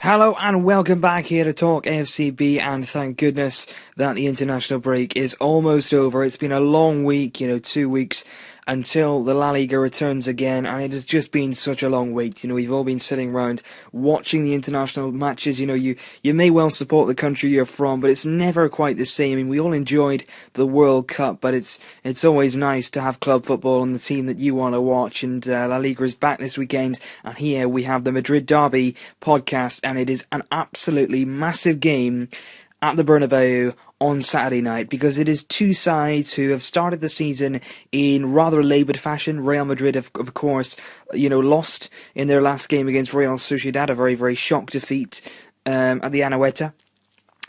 Hello and welcome back here to TalkFCB, and thank goodness that the international break is almost over. It's been a long week, 2 weeks until the La Liga returns again, and it has just been such a long week. We've all been sitting around watching the international matches. You may well support the country you're from, but it's never quite the same. I mean, we all enjoyed the World Cup, but it's always nice to have club football on the team that you want to watch, and La Liga is back this weekend, and here we have the Madrid Derby podcast, and it is an absolutely massive game at the Bernabeu on Saturday night, because it is two sides who have started the season in rather laboured fashion. Real Madrid, of course, lost in their last game against Real Sociedad, a very, very shock defeat at the Anoeta.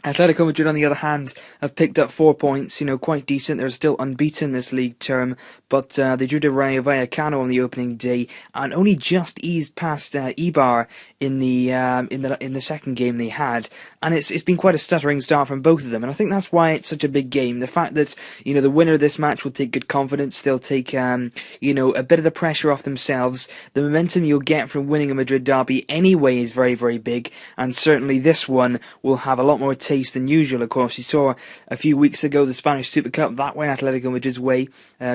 Atletico Madrid, on the other hand, have picked up 4 points, quite decent. They're still unbeaten this league term, but they drew to Rayo Vallecano on the opening day and only just eased past Eibar in the second game they had. And it's been quite a stuttering start from both of them, and I think that's why it's such a big game. The fact that the winner of this match will take good confidence, they'll take a bit of the pressure off themselves. The momentum you'll get from winning a Madrid derby anyway is very, very big, and certainly this one will have a lot more taste than usual. Of course, you saw a few weeks ago the Spanish Super Cup, that went Atletico Madrid's way.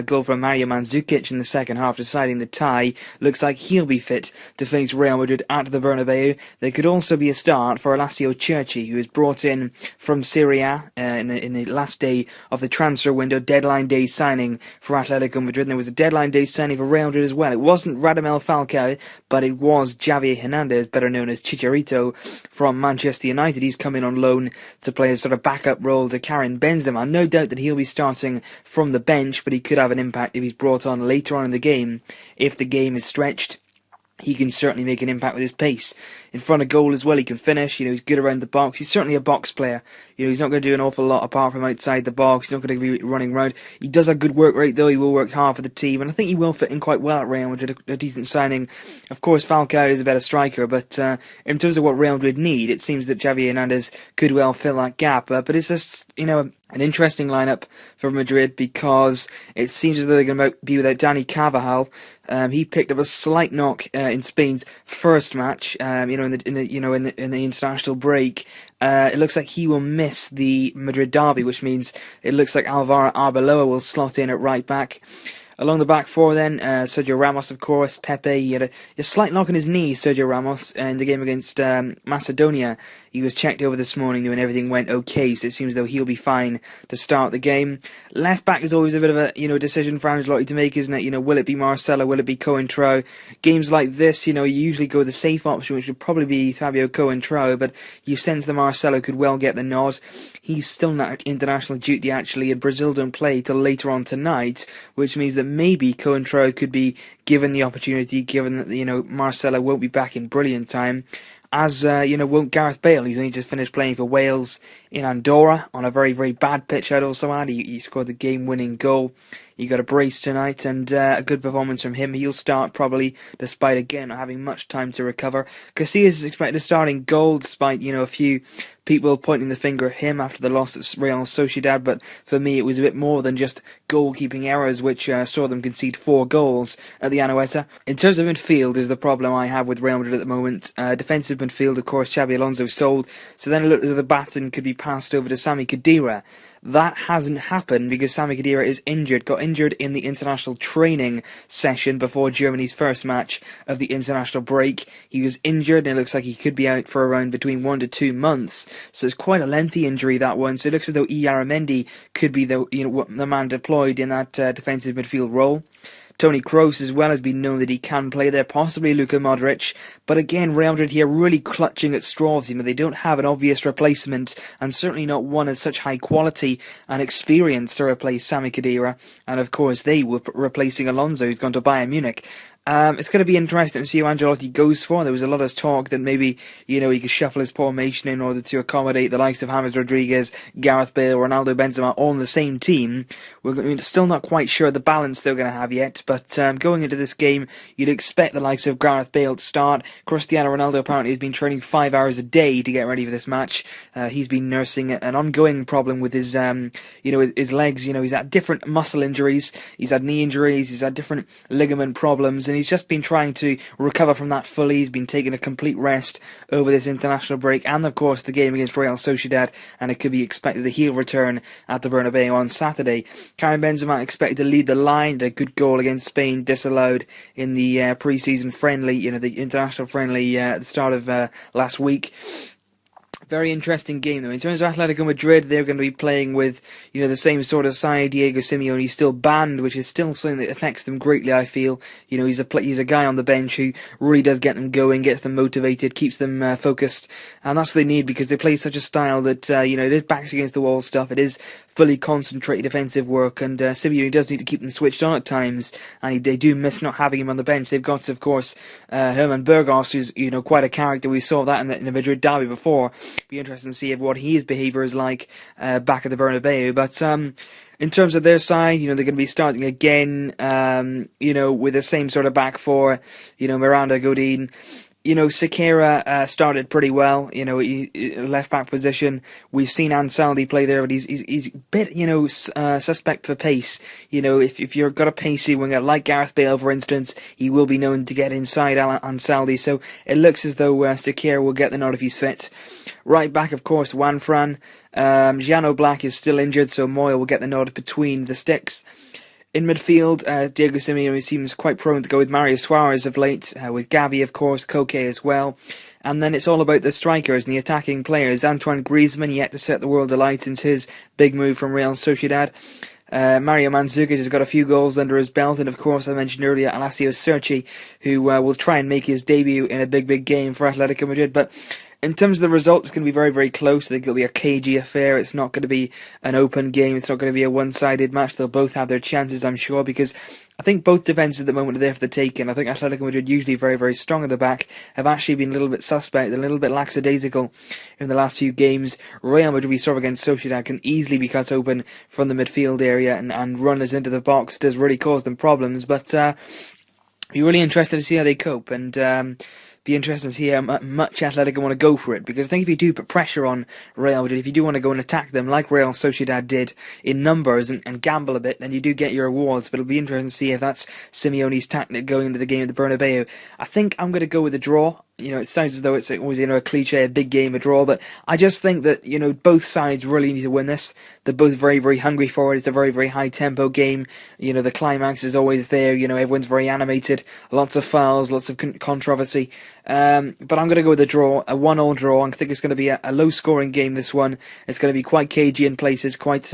Goal from Mario Mandzukic in the second half deciding the tie. Looks like he'll be fit to face Real Madrid at the Bernabeu. There could also be a start for Alassio Cerci, who was brought in from Serie A in the last day of the transfer window, deadline day signing for Atletico Madrid. And there was a deadline day signing for Real Madrid as well. It wasn't Radamel Falcao, but it was Javier Hernandez, better known as Chicharito, from Manchester United. He's come in on loan to play a sort of backup role to Karim Benzema. No doubt that he'll be starting from the bench, but he could have an impact if he's brought on later on in the game. If the game is stretched, he can certainly make an impact with his pace. In front of goal as well, he can finish. He's good around the box. He's certainly a box player. He's not going to do an awful lot apart from outside the box. He's not going to be running around. He does have good work rate, though. He will work hard for the team, and I think he will fit in quite well at Real Madrid. A decent signing. Of course, Falcao is a better striker, but in terms of what Real Madrid need, it seems that Javier Hernandez could well fill that gap. But it's just, an interesting lineup for Madrid, because it seems as though they're going to be without Dani Carvajal. He picked up a slight knock in Spain's first match, in the international break. It looks like he will miss the Madrid derby, which means it looks like Alvaro Arbeloa will slot in at right back. Along the back four then, Sergio Ramos, of course, Pepe. He had a slight knock on his knee, Sergio Ramos, in the game against Macedonia. He was checked over this morning and everything went okay, so it seems as though he'll be fine to start the game. Left back is always a bit of a decision for Ancelotti to make, isn't it? Will it be Marcelo, will it be Coentrao? Games like this, you usually go with the safe option, which would probably be Fabio Coentrao, but you sense that Marcelo could well get the nod. He's still not international duty, actually, and Brazil don't play till later on tonight, which means that maybe Coentrao could be given the opportunity, given that, Marcelo won't be back in brilliant time. As, won't Gareth Bale. He's only just finished playing for Wales in Andorra on a very, very bad pitch, I'd also add. He scored the game-winning goal. He got a brace tonight, and a good performance from him. He'll start probably, despite, again, not having much time to recover. Casillas is expected to start in goal, despite, a few people pointing the finger at him after the loss at Real Sociedad, but for me it was a bit more than just goalkeeping errors, which saw them concede 4 goals at the Anoeta. In terms of midfield is the problem I have with Real Madrid at the moment. Defensive midfield, of course, Xabi Alonso sold, so then it looked as though the baton could be passed over to Sami Khedira. That hasn't happened because Sami Khedira is injured, got injured in the international training session before Germany's first match of the international break. He was injured, and it looks like he could be out for around between 1 to 2 months. So it's quite a lengthy injury, that one. So it looks as though Iaramendi could be the man deployed in that defensive midfield role. Toni Kroos as well has been known that he can play there, possibly Luka Modric. But again, Real Madrid here really clutching at straws. They don't have an obvious replacement, and certainly not one of such high quality and experience to replace Sami Khedira. And of course, they were replacing Alonso, who's gone to Bayern Munich. It's going to be interesting to see how Ancelotti goes for. There was a lot of talk that maybe, he could shuffle his formation in order to accommodate the likes of James Rodriguez, Gareth Bale, Ronaldo, Benzema, all on the same team. We're still not quite sure the balance they're going to have yet, but going into this game, you'd expect the likes of Gareth Bale to start. Cristiano Ronaldo apparently has been training 5 hours a day to get ready for this match. He's been nursing an ongoing problem with his, his legs. He's had different muscle injuries, he's had knee injuries, he's had different ligament problems, and he's just been trying to recover from that fully. He's been taking a complete rest over this international break, and of course the game against Real Sociedad, and it could be expected that he'll return at the Bernabeu on Saturday. Karim Benzema expected to lead the line. A good goal against Spain disallowed in the pre-season friendly, the international friendly at the start of last week. Very interesting game, though. In terms of Atletico Madrid, they're going to be playing with, the same sort of side. Diego Simeone still banned, which is still something that affects them greatly, I feel. He's a guy on the bench who really does get them going, gets them motivated, keeps them focused, and that's what they need, because they play such a style that, it is backs against the wall stuff. It is fully concentrated defensive work, and Simeone does need to keep them switched on at times, and they do miss not having him on the bench. They've got, of course, Herman Burgos, who's, quite a character. We saw that in the Madrid derby before. Be interesting to see what his behaviour is like back at the Bernabeu. But in terms of their side, they're going to be starting again, with the same sort of back four, Miranda, Godin. Sequeira started pretty well, left back position. We've seen Ansaldi play there, but he's a bit, suspect for pace. If you've got a pacey winger like Gareth Bale, for instance, he will be known to get inside Ansaldi. So it looks as though Sequeira will get the nod if he's fit. Right back, of course, Juan Fran. Giano Black is still injured, so Moya will get the nod between the sticks. In midfield, Diego Simeone seems quite prone to go with Mario Suarez of late, with Gavi, of course, Koke as well. And then it's all about the strikers and the attacking players. Antoine Griezmann yet to set the world alight since his big move from Real Sociedad. Mario Mandzukic has got a few goals under his belt, and of course I mentioned earlier Alessio Cerci, who will try and make his debut in a big game for Atletico Madrid. But in terms of the result, it's going to be very claose. I think it'll be a cagey affair. It's not going to be an open game. It's not going to be a one-sided match. They'll both have their chances, I'm sure, because I think both defences at the moment are there for the taking. I think Atletico Madrid, usually very strong at the back, have actually been a little bit suspect, a little bit lackadaisical in the last few games. Real Madrid, we saw against Sociedad, can easily be cut open from the midfield area, and runners into the box does really cause them problems. But be really interested to see how they cope, and be interesting to see how much Atletico want to go for it, because I think if you do put pressure on Real Madrid, if you do want to go and attack them like Real Sociedad did in numbers and gamble a bit, then you do get your rewards. But it'll be interesting to see if that's Simeone's tactic going into the game at the Bernabeu. I think I'm going to go with a draw. It sounds as though it's always, a cliche, a big game, a draw, but I just think that, both sides really need to win this. They're both very hungry for it. It's a very high tempo game. The climax is always there. Everyone's very animated. Lots of fouls, lots of controversy. But I'm going to go with a draw, a 1-1 draw. I think it's going to be a low-scoring game, this one. It's going to be quite cagey in places, quite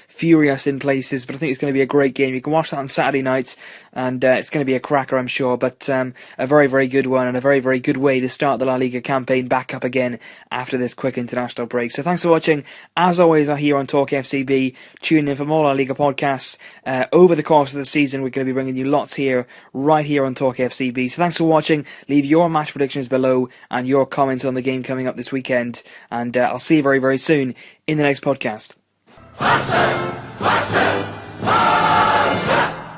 furious in places, but I think it's going to be a great game. You can watch that on Saturday nights, and it's going to be a cracker, I'm sure, but a very good one, and a very good way to start the La Liga campaign back up again after this quick international break. So thanks for watching. As always, I'm here on TalkFCB. Tune in for more La Liga podcasts over the course of the season. We're going to be bringing you lots here, right here on TalkFCB. So thanks for watching. Leave your match predictions below and your comments on the game coming up this weekend, and I'll see you very soon in the next podcast.